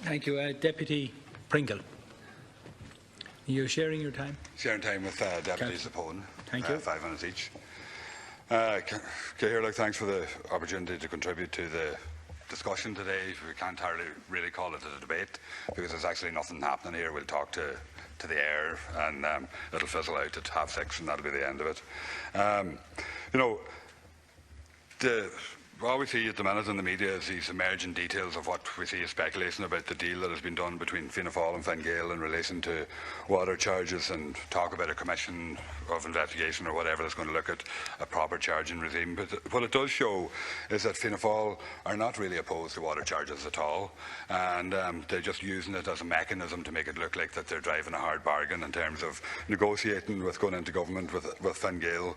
Thank you. Deputy Pringle. You're sharing your time? Sharing time with Deputy Sapone. Thank you. 5 minutes each. Thanks for the opportunity to contribute to the discussion today. We can't really call it a debate because there's actually nothing happening here. We'll talk to the air and it'll fizzle out at 6:30 and that'll be the end of it. What we see at the minute in the media is these emerging details of what we see as speculation about the deal that has been done between Fianna Fáil and Fine Gael in relation to water charges, and talk about a commission of investigation or whatever that's going to look at a proper charging regime. But what it does show is that Fianna Fáil are not really opposed to water charges at all, and they're just using it as a mechanism to make it look like that they're driving a hard bargain in terms of negotiating with going into government with Fine Gael,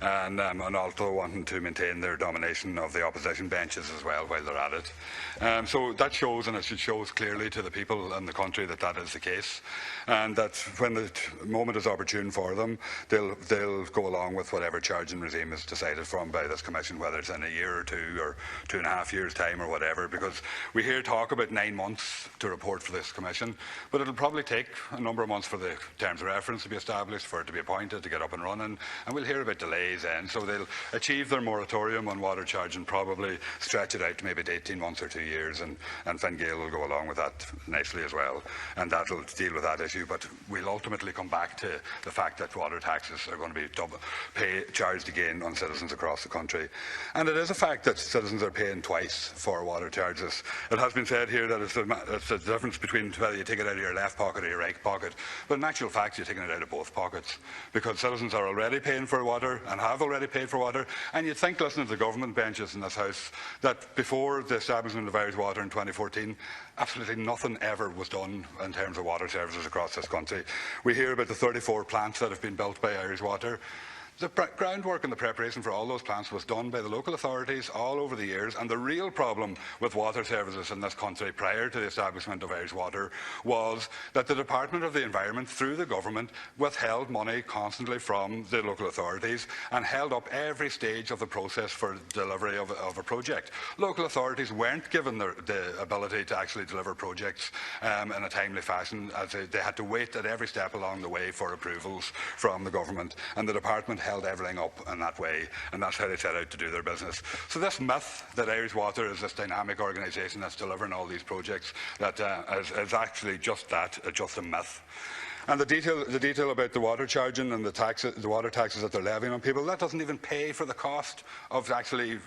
and also wanting to maintain their domination of the opposition benches as well while they're at it. So that shows, and it shows clearly to the people in the country that that is the case, and that when the moment is opportune for them, they'll go along with whatever charging regime is decided from by this commission, whether it's in a year or 2 or 2.5 years' time or whatever, because we hear talk about 9 months to report for this commission, but it'll probably take a number of months for the terms of reference to be established, for it to be appointed, to get up and running, and we'll hear about delays then. So they'll achieve their moratorium on water charging, probably stretch it out to maybe 18 months or 2 years, and Fine Gael will go along with that nicely as well, and that will deal with that issue. But we'll ultimately come back to the fact that water taxes are going to be charged again on citizens across the country. And it is a fact that citizens are paying twice for water charges. It has been said here that it's the difference between whether you take it out of your left pocket or your right pocket, but in actual fact you're taking it out of both pockets, because citizens are already paying for water and have already paid for water. And you'd think, listening to the government benches in this House, that before the establishment of Irish Water in 2014, absolutely nothing ever was done in terms of water services across this country. We hear about the 34 plants that have been built by Irish Water. The groundwork and the preparation for all those plants was done by the local authorities all over the years, and the real problem with water services in this country prior to the establishment of Irish Water was that the Department of the Environment, through the government, withheld money constantly from the local authorities and held up every stage of the process for delivery of a project. Local authorities weren't given the ability to actually deliver projects in a timely fashion, as they had to wait at every step along the way for approvals from the government, and the department held everything up in that way, and that's how they set out to do their business. So this myth that Irish Water is this dynamic organisation that's delivering all these projects, that is actually just that, just a myth. And the detail about the water charging and the water taxes that they're levying on people, that doesn't even pay for the cost of actually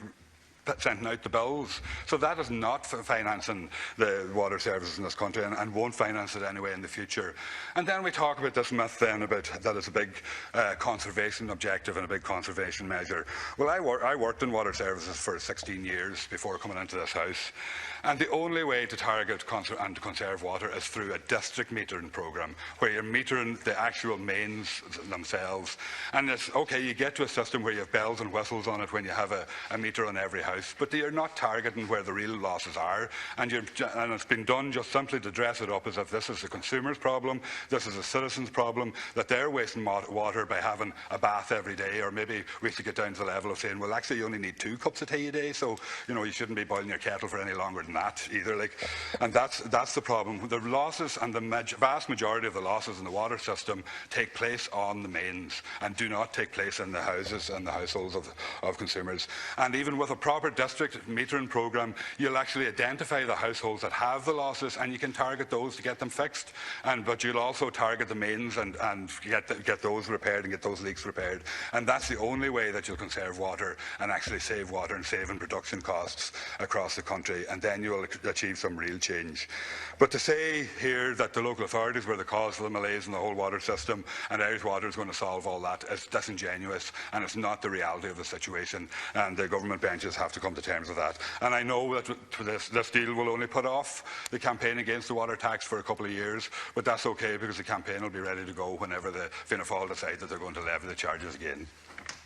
sending out the bills. So that is not financing the water services in this country, and won't finance it anyway in the future. And then we talk about this myth then about that it's a big conservation objective and a big conservation measure. Well, I worked in water services for 16 years before coming into this House, and the only way to target and to conserve water is through a district metering programme, where you're metering the actual mains themselves. And it's okay, you get to a system where you have bells and whistles on it when you have a meter on every house, but you're not targeting where the real losses are, and it's been done just simply to dress it up as if this is the consumer's problem, this is a citizen's problem, that they're wasting water by having a bath every day, or maybe we should get down to the level of saying, well, actually you only need 2 cups of tea a day, so you shouldn't be boiling your kettle for any longer than that either. And that's the problem. The losses, and the vast majority of the losses in the water system, take place on the mains and do not take place in the houses and the households of consumers. And even with a proper district metering programme, you'll actually identify the households that have the losses, and you can target those to get them fixed. But you'll also target the mains and get those repaired and get those leaks repaired. And that's the only way that you'll conserve water and actually save water and save in production costs across the country. And then you'll achieve some real change. But to say here that the local authorities were the cause of the malaise in the whole water system and Irish Water is going to solve all that is disingenuous, and it's not the reality of the situation, and the government benches have to come to terms with that. And I know that this deal will only put off the campaign against the water tax for a couple of years, but that's okay, because the campaign will be ready to go whenever the Fianna Fáil decide that they're going to levy the charges again.